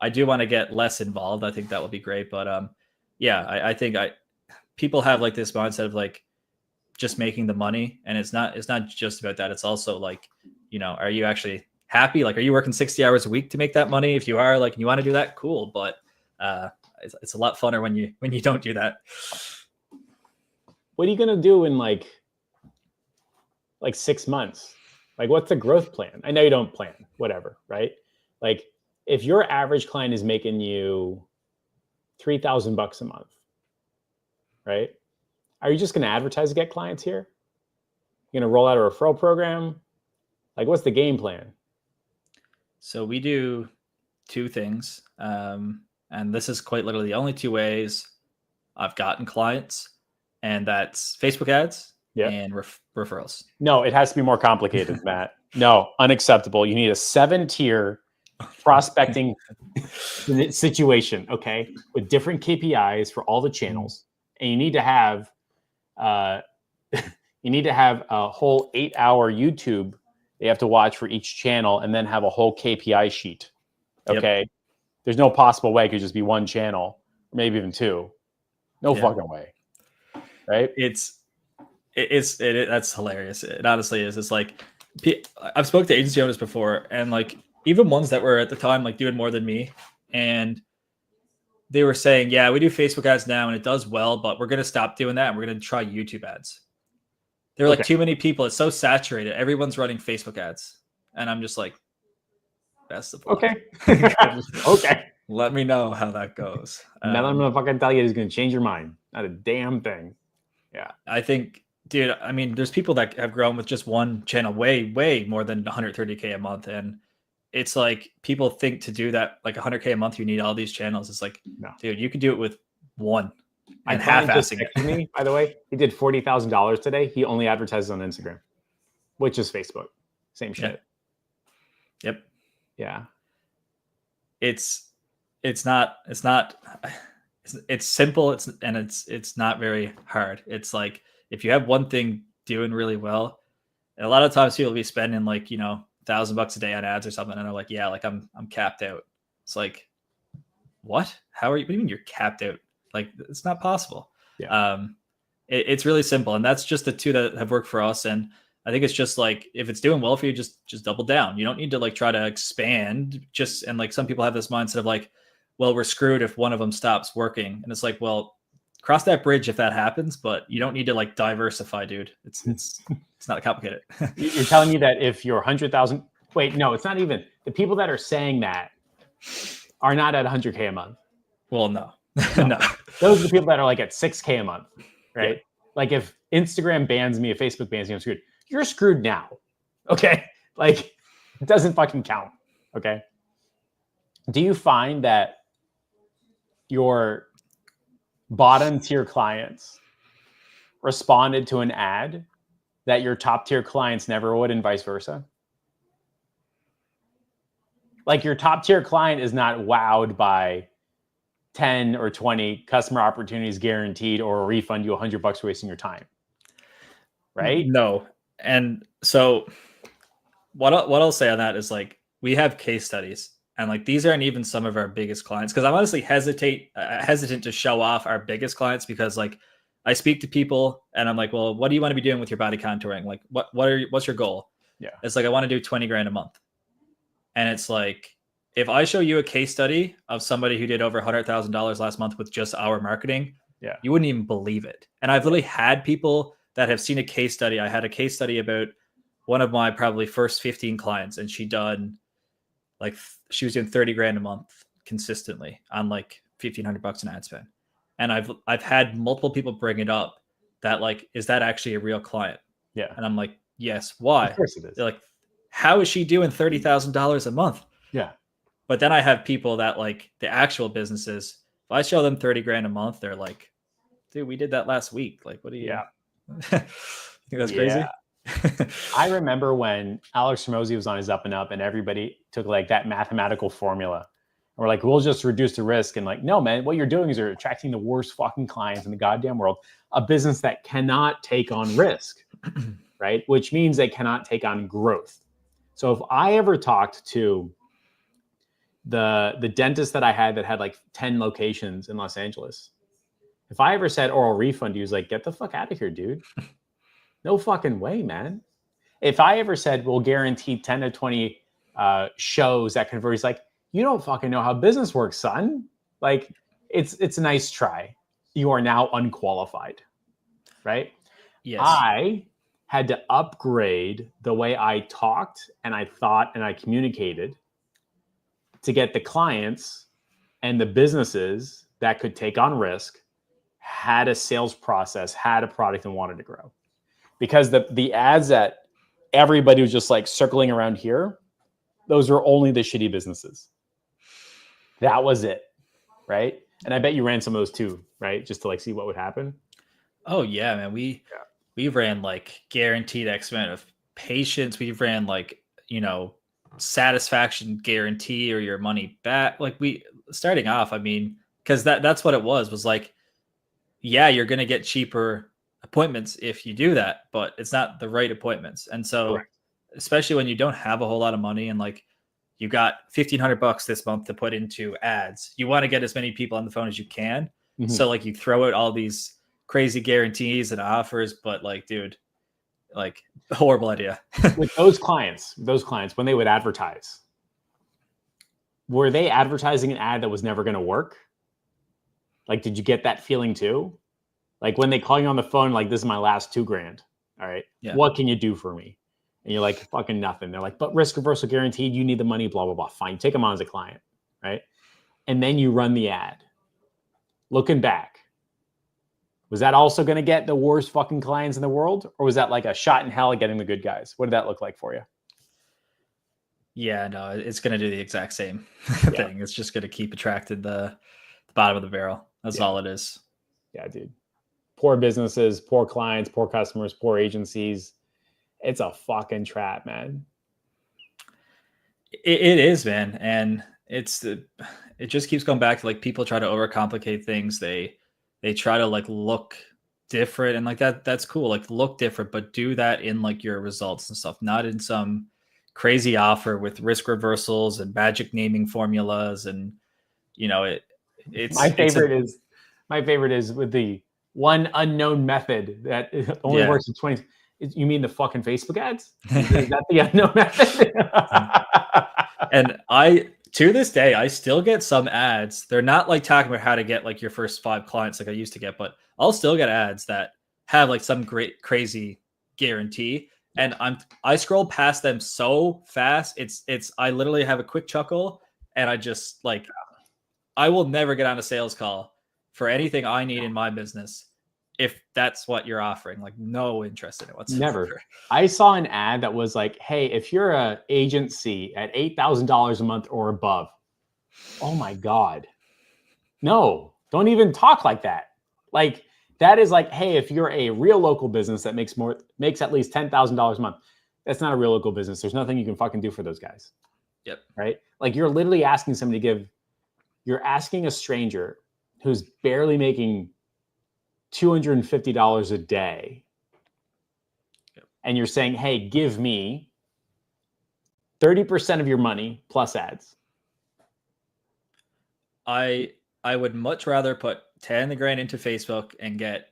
I do want to get less involved. I think that would be great. But yeah, I think people have like this mindset of like just making the money, and it's not just about that. It's also like, are you actually happy? Like, are you working 60 hours a week to make that money? If you are, like, and you want to do that, cool. But it's a lot funner when you don't do that. What are you gonna do in like 6 months? Like, what's the growth plan? I know you don't plan, whatever, right? Like, if your average client is making you $3,000 a month, right? Are you just gonna advertise to get clients here? You're gonna roll out a referral program? Like, what's the game plan? So we do two things. And this is quite literally the only two ways I've gotten clients, and that's Facebook ads and referrals. No, it has to be more complicated, Matt. No, unacceptable. You need a 7-tier prospecting situation, okay, with different KPIs for all the channels, and you need to have a whole 8-hour YouTube you have to watch for each channel, and then have a whole KPI sheet. Okay. Yep. There's no possible way it could just be one channel, or maybe even two. No fucking way. Right? That's hilarious. It honestly is. It's like, I've spoken to agency owners before, and like even ones that were at the time like doing more than me, and they were saying, yeah, we do Facebook ads now and it does well, but we're going to stop doing that and we're going to try YouTube ads. They're like, too many people. It's so saturated. Everyone's running Facebook ads. And I'm just like, best of luck. Okay. Okay. Let me know how that goes. Now I'm going to fucking tell you he's going to change your mind. Not a damn thing. Yeah. I think, dude, I mean, there's people that have grown with just one channel way, way more than 130K a month. And it's like, people think to do that, like 100K a month, you need all these channels. It's like, no, dude, you could do it with one. And half-assing it. Me, by the way, he did $40,000 today. He only advertises on Instagram, which is Facebook. Same shit. Yep. Yeah. It's simple. It's not very hard. It's like, if you have one thing doing really well, and a lot of times people will be spending like, $1,000 a day on ads or something, and they're like, yeah, like I'm capped out. It's like, what? What do you mean you're capped out? Like, it's not possible. Yeah. It's really simple. And that's just the two that have worked for us. And I think it's just like, if it's doing well for you, just double down. You don't need to like try to expand and like, some people have this mindset of like, well, we're screwed if one of them stops working. And it's like, well, cross that bridge if that happens, but you don't need to like diversify, dude. It's not complicated. You're telling me that if you're 100,000, wait, no, it's not even. The people that are saying that are not at 100K a month. Well, no. No. Those are the people that are like at 6K a month, right? Yeah. Like, if Instagram bans me, if Facebook bans me, I'm screwed. You're screwed now. Okay. Like, it doesn't fucking count. Okay. Do you find that your bottom tier clients responded to an ad that your top tier clients never would, and vice versa? Like your top tier client is not wowed by 10 or 20 customer opportunities guaranteed or a refund you $100 for wasting your time. Right? No. And so what I'll say on that is like, we have case studies, and like these aren't even some of our biggest clients, because I'm honestly hesitant to show off our biggest clients, because like I speak to people and I'm like, well, what do you want to be doing with your body contouring? Like what's your goal? Yeah. It's like, I want to do 20 grand a month. And it's like, if I show you a case study of somebody who did over $100,000 last month with just our marketing, yeah, you wouldn't even believe it. And I've literally had people that have seen a case study. I had a case study about one of my probably first 15 clients, and she was doing 30 grand a month consistently on like $1,500 in ad spend. And I've had multiple people bring it up that like, is that actually a real client? Yeah. And I'm like, yes. Why? Of course it is. They're like, how is she doing $30,000 a month? Yeah. But then I have people that like the actual businesses, if I show them 30 grand a month, they're like, dude, we did that last week. Like, what do you? Yeah. You think that's crazy? I remember when Alex Hormozi was on his up and up, and everybody took like that mathematical formula. And we're like, we'll just reduce the risk. And like, no, man, what you're doing is you're attracting the worst fucking clients in the goddamn world. A business that cannot take on risk, right? Which means they cannot take on growth. So if I ever talked to the dentist that I had that had like 10 locations in Los Angeles, if I ever said oral refund, he was like, get the fuck out of here, dude. No fucking way, man. If I ever said we'll guarantee 10 to 20 shows that convert, he's like, you don't fucking know how business works, son. Like, it's a nice try. You are now unqualified, right? Yes. I had to upgrade the way I talked and I thought and I communicated to get the clients and the businesses that could take on risk, had a sales process, had a product, and wanted to grow. Because the ads that everybody was just like circling around here, those were only the shitty businesses. That was it, right? And I bet you ran some of those too, right? Just to like see what would happen. Oh yeah, man. We ran like guaranteed X amount of patients. We ran like, satisfaction guarantee or your money back. Like we starting off, I mean, because that's what it was like, yeah, you're gonna get cheaper appointments if you do that, but it's not the right appointments. And so Correct. Especially when you don't have a whole lot of money and like you got $1,500 this month to put into ads, you want to get as many people on the phone as you can. Mm-hmm. So like you throw out all these crazy guarantees and offers, but like, dude, like horrible idea. With those clients, when they would advertise, were they advertising an ad that was never going to work? Like, did you get that feeling too? Like when they call you on the phone, like, this is my last $2,000. All right. Yeah. What can you do for me? And you're like, fucking nothing. They're like, but risk reversal guaranteed. You need the money, blah, blah, blah. Fine. Take them on as a client. Right. And then you run the ad. Looking back, was that also going to get the worst fucking clients in the world? Or was that like a shot in hell at getting the good guys? What did that look like for you? Yeah, no, it's going to do the exact same thing. It's just going to keep attracting the bottom of the barrel. That's all it is. Yeah, dude. Poor businesses, poor clients, poor customers, poor agencies. It's a fucking trap, man. It is, man. And it just keeps going back to like people try to overcomplicate things. They try to like look different and like that's cool. Like look different, but do that in like your results and stuff, not in some crazy offer with risk reversals and magic naming formulas. And it's my favorite is with the one unknown method that only works in 20. You mean the fucking Facebook ads? Is that the unknown method? And to this day, I still get some ads. They're not like talking about how to get like your first 5 clients like I used to get, but I'll still get ads that have like some great crazy guarantee. And I scroll past them so fast. I literally have a quick chuckle and I just like, I will never get on a sales call for anything I need in my business if that's what you're offering. Like no interest in it whatsoever. Never. I saw an ad that was like, hey, if you're an agency at $8,000 a month or above, oh my God. No, don't even talk like that. Like that is like, hey, if you're a real local business that makes at least $10,000 a month, that's not a real local business. There's nothing you can fucking do for those guys. Yep. Right. Like you're literally asking somebody to you're asking a stranger who's barely making $250 a day. Yep. And you're saying, hey, give me 30% of your money plus ads. I would much rather put 10 grand into Facebook and get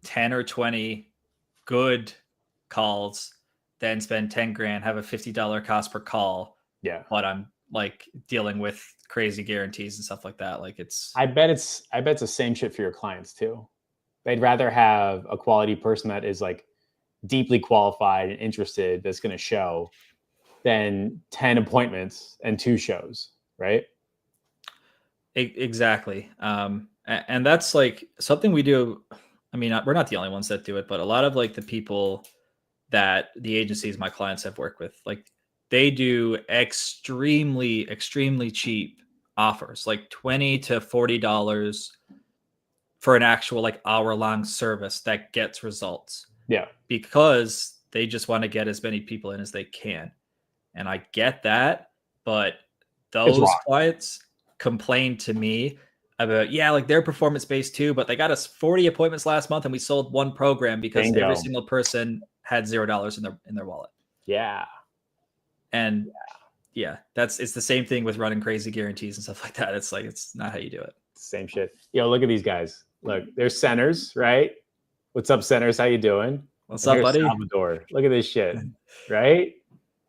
10 or 20 good calls than spend 10 grand, have a $50 cost per call. Yeah. But I'm like dealing with crazy guarantees and stuff like that. Like I bet it's the same shit for your clients too. They'd rather have a quality person that is like deeply qualified and interested that's going to show than 10 appointments and 2 shows, right? Exactly. And that's like something we do. I mean, we're not the only ones that do it, but a lot of like the people that the agencies my clients have worked with, like they do extremely, extremely cheap offers, like $20 to $40 for an actual like hour-long service that gets results. Yeah. Because they just want to get as many people in as they can. And I get that, but those clients complain to me about, yeah, like they're performance-based too, but they got us 40 appointments last month and we sold 1 program because every single person had $0 in their wallet. Yeah. And yeah, it's the same thing with running crazy guarantees and stuff like that. It's like, it's not how you do it. Same shit. Yo, look at these guys. Look, there's Centers, right? What's up, Centers? How you doing? What's up, buddy? Salvador. Look at this shit, right?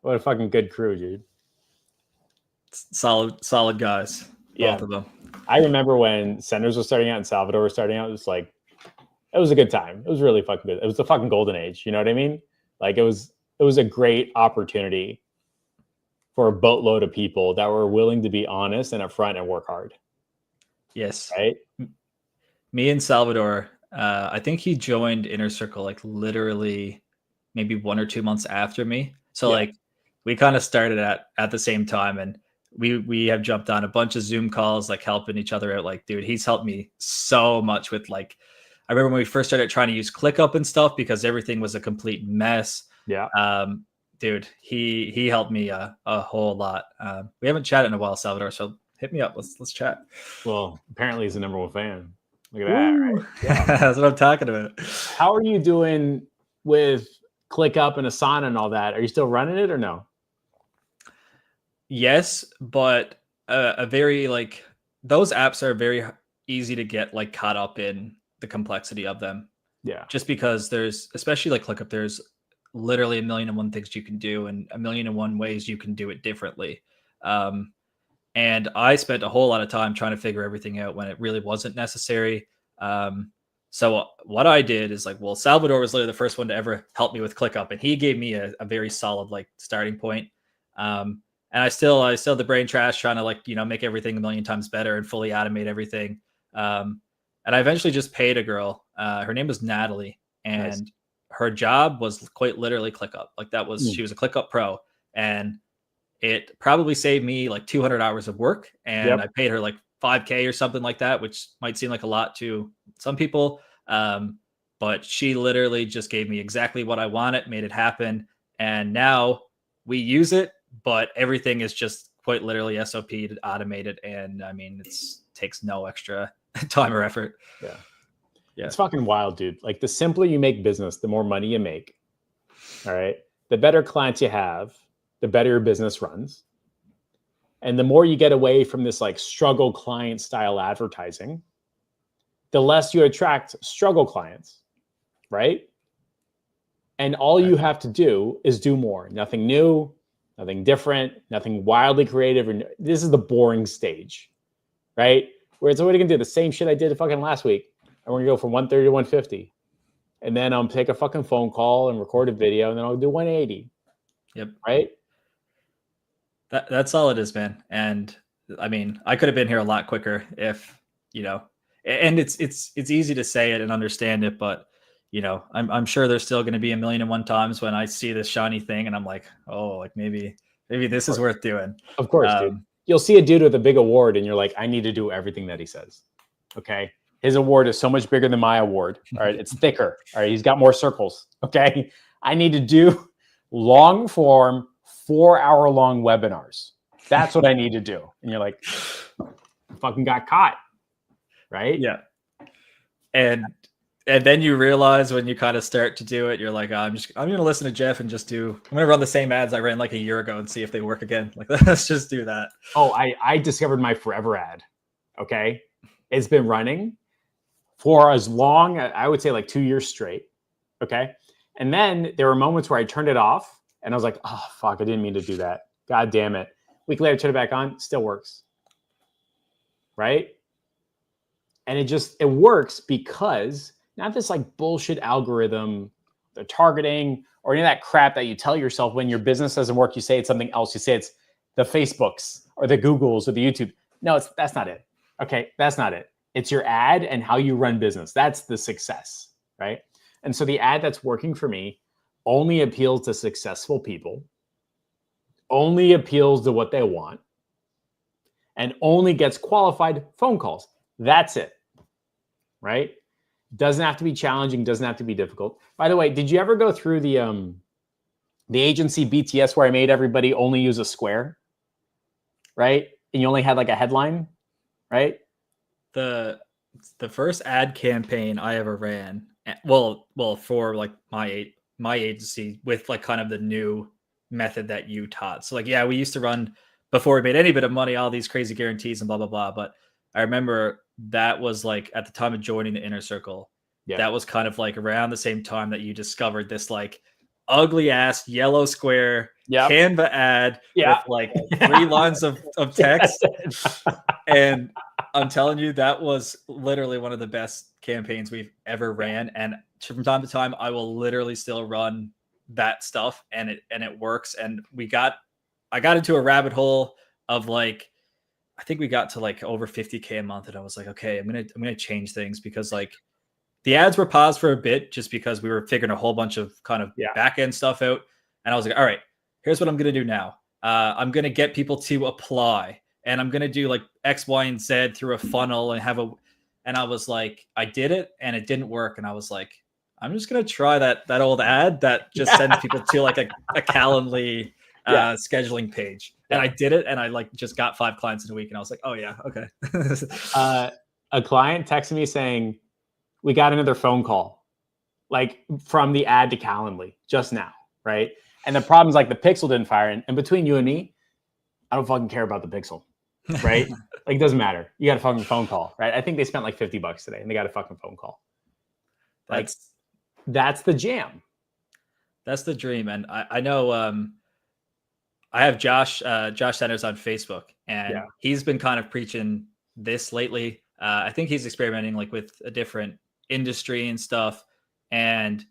What a fucking good crew, dude. Solid guys. Both of them. I remember when Centers was starting out and Salvador was starting out, it was a good time. It was really fucking good. It was the fucking golden age. You know what I mean? Like it was a great opportunity for a boatload of people that were willing to be honest and upfront and work hard. Yes. Right. Me and Salvador, I think he joined Inner Circle like literally maybe 1 or 2 months after me. So like we kind of started at the same time, and we have jumped on a bunch of Zoom calls, like helping each other out. Like, dude, he's helped me so much with like, I remember when we first started trying to use ClickUp and stuff because everything was a complete mess. Yeah. Dude, he helped me a whole lot. We haven't chatted in a while, Salvador, so hit me up. Let's chat. Well, apparently he's the number 1 fan. Look at that. Right? Yeah. That's what I'm talking about. How are you doing with ClickUp and Asana and all that? Are you still running it or no? Yes, but a very like those apps are very easy to get like caught up in the complexity of them. Yeah. Just because there's, especially like ClickUp, there's literally 1,000,001 things you can do and 1,000,001 ways you can do it differently. And I spent a whole lot of time trying to figure everything out when it really wasn't necessary. So what I did is like, well, Salvador was literally the first one to ever help me with ClickUp, and he gave me a very solid like starting point. And I still have the brain trash trying to like, make everything 1,000,000 times better and fully automate everything. And I eventually just paid a girl. Her name was Natalie, and her job was quite literally ClickUp. Like that was, she was a ClickUp pro, and it probably saved me like 200 hours of work. And I paid her like $5,000 or something like that, which might seem like a lot to some people. But she literally just gave me exactly what I wanted, made it happen. And now we use it, but everything is just quite literally SOP'd, automated. And I mean, takes no extra time or effort. Yeah. It's fucking wild, dude. Like the simpler you make business, the more money you make. All right. The better clients you have, the better your business runs. And the more you get away from this like struggle client style advertising, the less you attract struggle clients, right? And all you have to do is do more. Nothing new, nothing different, nothing wildly creative. This is the boring stage, right? Where it's, what are you gonna do? The same shit I did fucking last week. I'm gonna go from 130 to 150. And then I'll take a fucking phone call and record a video, and then I'll do 180. Yep. Right? That's all it is, man. And I mean, I could have been here a lot quicker if, and it's easy to say it and understand it, but I'm sure there's still going to be 1,000,001 times when I see this shiny thing and I'm like, oh, like maybe this is worth doing. Of course, dude. You'll see a dude with a big award and you're like, I need to do everything that he says. Okay. His award is so much bigger than my award. All right. It's thicker. All right. He's got more circles. Okay. I need to do long form, 4-hour-long webinars. That's what I need to do. And you're like, fucking got caught. Right. Yeah. And then you realize when you kind of start to do it, you're like, I'm going to listen to Jeff and I'm going to run the same ads I ran like a year ago and see if they work again. Like, let's just do that. Oh, I discovered my forever ad. Okay. It's been running for as long, I would say like 2 years straight. Okay. And then there were moments where I turned it off and I was like, oh, fuck, I didn't mean to do that. God damn it. Week later, turn it back on, still works. Right. And it works because not this like bullshit algorithm, the targeting, or any of that crap that you tell yourself when your business doesn't work. You say it's something else. You say it's the Facebooks or the Googles or the YouTube. No, that's not it. Okay, that's not it. It's your ad and how you run business. That's the success, right? And so the ad that's working for me only appeals to successful people, only appeals to what they want, and only gets qualified phone calls. That's it, right? Doesn't have to be challenging, doesn't have to be difficult. By the way, did you ever go through the agency BTS where I made everybody only use a square, right? And you only had like a headline, right? The first ad campaign I ever ran, well, for like my agency with like kind of the new method that you taught. So like, yeah, we used to run before we made any bit of money, all these crazy guarantees and blah, blah, blah. But I remember that was like at the time of joining the Inner Circle. Yeah. That was kind of like around the same time that you discovered this like ugly ass yellow square Canva ad with like 3 lines of text. And I'm telling you, that was literally one of the best campaigns we've ever ran. And from time to time, I will literally still run that stuff and it works. And I got into a rabbit hole of like, I think we got to like over 50K a month. And I was like, okay, I'm going to change things because like the ads were paused for a bit just because we were figuring a whole bunch of kind of back end stuff out. And I was like, all right, here's what I'm going to do now. I'm going to get people to apply and I'm going to do like X, Y, and Z through a funnel and I was like, I did it and it didn't work. And I was like, I'm just going to try that old ad that just sends people to like a Calendly scheduling page. And I did it and I like just got 5 clients in a week and I was like, oh yeah, okay. A client texted me saying, we got another phone call, like from the ad to Calendly just now, right? And the problem is like the pixel didn't fire. And between you and me, I don't fucking care about the pixel, right? Like it doesn't matter. You got a fucking phone call, right? I think they spent like $50 today and they got a fucking phone call. Like that's the jam. That's the dream. And I know I have Josh Centers on Facebook and he's been kind of preaching this lately. I think he's experimenting like with a different industry and stuff. And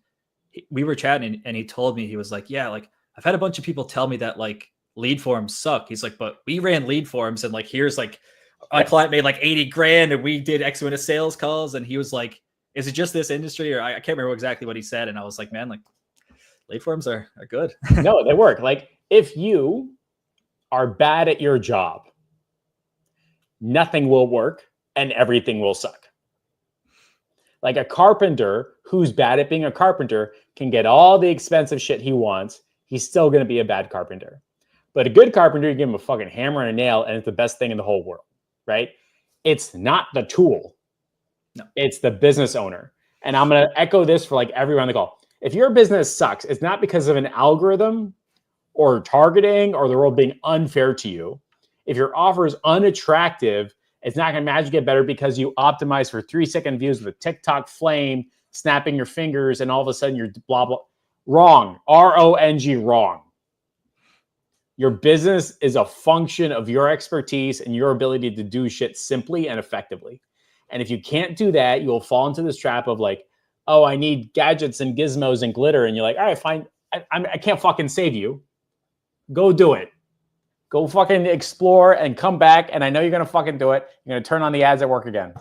we were chatting and he told me, he was like, yeah, like I've had a bunch of people tell me that like lead forms suck. He's like, but we ran lead forms and like, here's like my client made like 80 grand and we did X amount of sales calls. And he was like, is it just this industry? Or I can't remember exactly what he said. And I was like, man, like lead forms are good. No, they work. Like if you are bad at your job, nothing will work and everything will suck. Like a carpenter who's bad at being a carpenter can get all the expensive shit he wants. He's still going to be a bad carpenter. But a good carpenter, you give him a fucking hammer and a nail and it's the best thing in the whole world, right? It's not the tool. No, it's the business owner. And I'm going to echo this for like everyone on the call. If your business sucks, it's not because of an algorithm or targeting or the world being unfair to you. If your offer is unattractive, it's not going to magically get better because you optimize for 3-second views with a TikTok flame, snapping your fingers, and all of a sudden you're blah, blah. Wrong. R-O-N-G, wrong. Your business is a function of your expertise and your ability to do shit simply and effectively. And if you can't do that, you'll fall into this trap of like, oh, I need gadgets and gizmos and glitter. And you're like, all right, fine. I can't fucking save you. Go do it. Go fucking explore and come back. And I know you're going to fucking do it. You're going to turn on the ads at work again.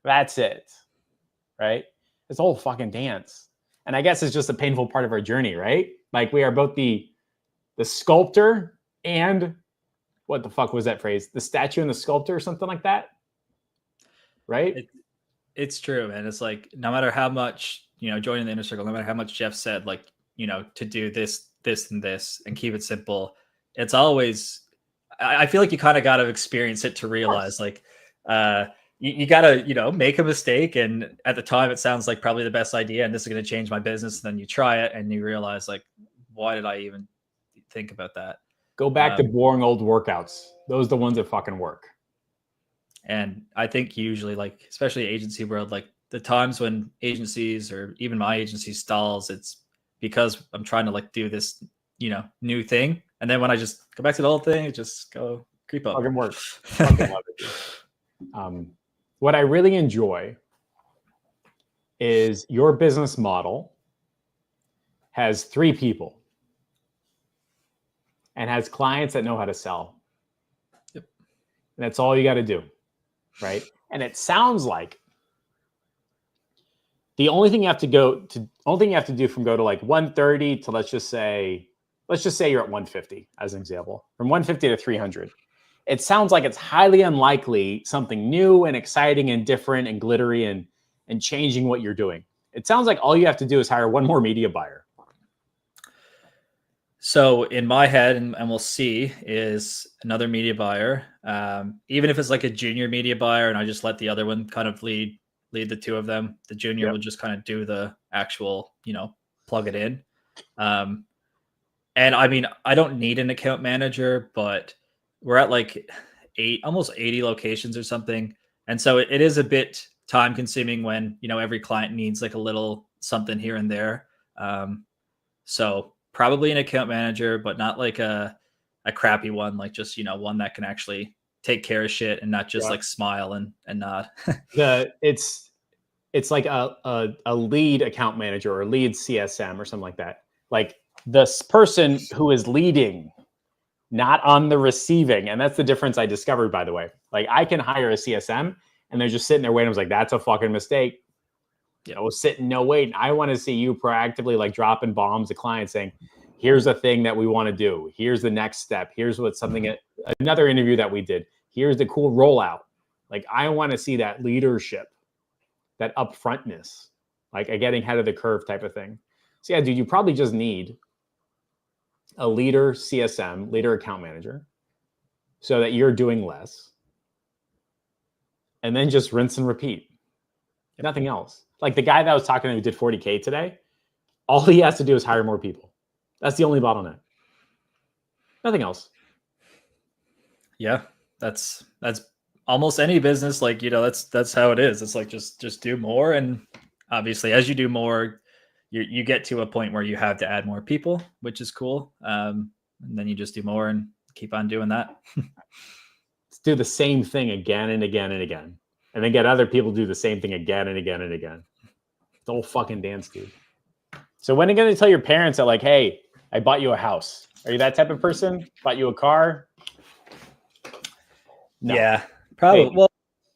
That's it. Right? It's a whole fucking dance. And I guess it's just a painful part of our journey, right? Like we are both the sculptor and what the fuck was that phrase? The statue and the sculptor or something like that. Right? It's true, man. It's like no matter how much, joining the inner circle, no matter how much Jeff said, like, to do this, this, and this and keep it simple, it's always, I feel like you kind of got to experience it to realize, like, you got to, make a mistake. And at the time, it sounds like probably the best idea. And this is going to change my business. And then you try it and you realize, like, why did I even think about that? Go back to boring old workouts. Those are the ones that fucking work. And I think usually, like, especially agency world, like the times when agencies or even my agency stalls, it's because I'm trying to like do this, new thing. And then when I just go back to the old thing, it just go creep up. Fucking works. Fucking love it. What I really enjoy is your business model has 3 people and has clients that know how to sell. Yep. And that's all you got to do. Right. And it sounds like the only thing you have to do from go to like 130 to let's just say you're at 150 as an example, from 150 to 300. It sounds like it's highly unlikely something new and exciting and different and glittery and changing what you're doing. It sounds like all you have to do is hire one more media buyer. So in my head, and we'll see, is another media buyer. Even if it's like a junior media buyer, and I just let the other one kind of lead the two of them. The junior will just kind of do the actual, plug it in. And I mean, I don't need an account manager, but we're at like almost 80 locations or something. And so it is a bit time consuming when, every client needs like a little something here and there. So probably an account manager, but not like a crappy one, like just, one that can actually take care of shit and not just like smile and nod. It's like a lead account manager or lead CSM or something like that. Like this person who is leading, not on the receiving. And that's the difference I discovered, by the way. Like I can hire a CSM and they're just sitting there waiting. I was like, that's a fucking mistake. I was sitting, no waiting. I want to see you proactively like dropping bombs to clients saying, here's a thing that we want to do. Here's the next step. Here's what another interview that we did. Here's the cool rollout. Like I want to see that leadership, that upfrontness, like a getting ahead of the curve type of thing. So yeah, dude, you probably just need a leader CSM, leader account manager, so that you're doing less. And then just rinse and repeat. Nothing else. Like the guy that I was talking to who did 40K today, all he has to do is hire more people. That's the only bottleneck. Nothing else. Yeah, that's almost any business. Like, that's how it is. It's like, just do more. And obviously as you do more, you get to a point where you have to add more people, which is cool. And then you just do more and keep on doing that. Let's do the same thing again and again and again. And then get other people to do the same thing again and again and again. The whole fucking dance, dude. So when are you going to tell your parents that like, hey, I bought you a house? Are you that type of person? Bought you a car? No. Yeah, probably. Hey. Well,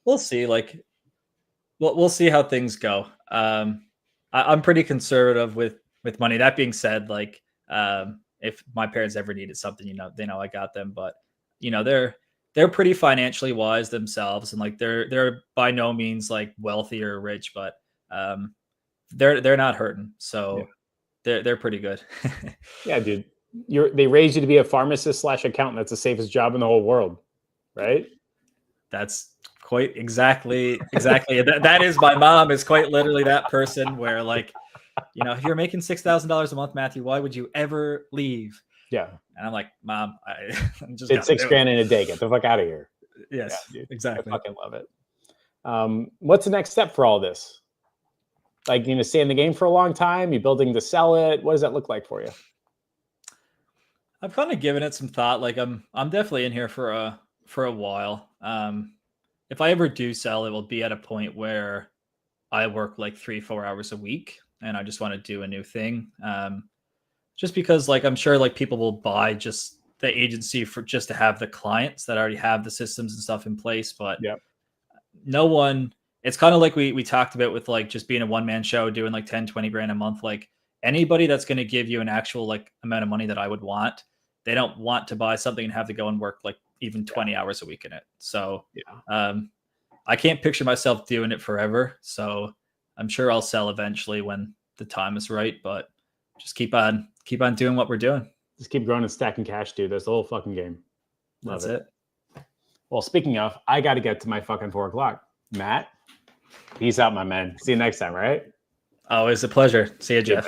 we'll see. Like, we'll see how things go. I'm pretty conservative with money. That being said, like, if my parents ever needed something, they know I got them. But they're pretty financially wise themselves, and like they're by no means like wealthy or rich, but they're not hurting. So they're pretty good. Yeah, dude. They raised you to be a pharmacist / accountant. That's the safest job in the whole world, right? That's quite exactly. That is my mom is quite literally that person where like, if you're making $6,000 a month, Matthew, why would you ever leave? Yeah. And I'm like, Mom, I'm just it's $6,000 in a day. Get the fuck out of here. Yes, yeah, exactly. I fucking love it. What's the next step for all this? Like, stay in the game for a long time? You building to sell it? What does that look like for you? I've kind of given it some thought. Like I'm definitely in here for a while. If I ever do sell, it will be at a point where I work like 3-4 hours a week and I just want to do a new thing. Just because like, I'm sure like people will buy just the agency for just to have the clients that already have the systems and stuff in place. But no one, it's kind of like we talked about with like just being a one-man show, doing like 10, 20 grand a month. Like anybody that's going to give you an actual like amount of money that I would want, they don't want to buy something and have to go and work like even 20 hours a week in it. So I can't picture myself doing it forever. So I'm sure I'll sell eventually when the time is right. But just keep on doing what we're doing. Just keep growing and stacking cash, dude. That's the whole fucking game. That's it. Well, speaking of, I got to get to my fucking 4 o'clock. Matt, peace out, my man. See you next time, right? Always a pleasure. See you, Jeff.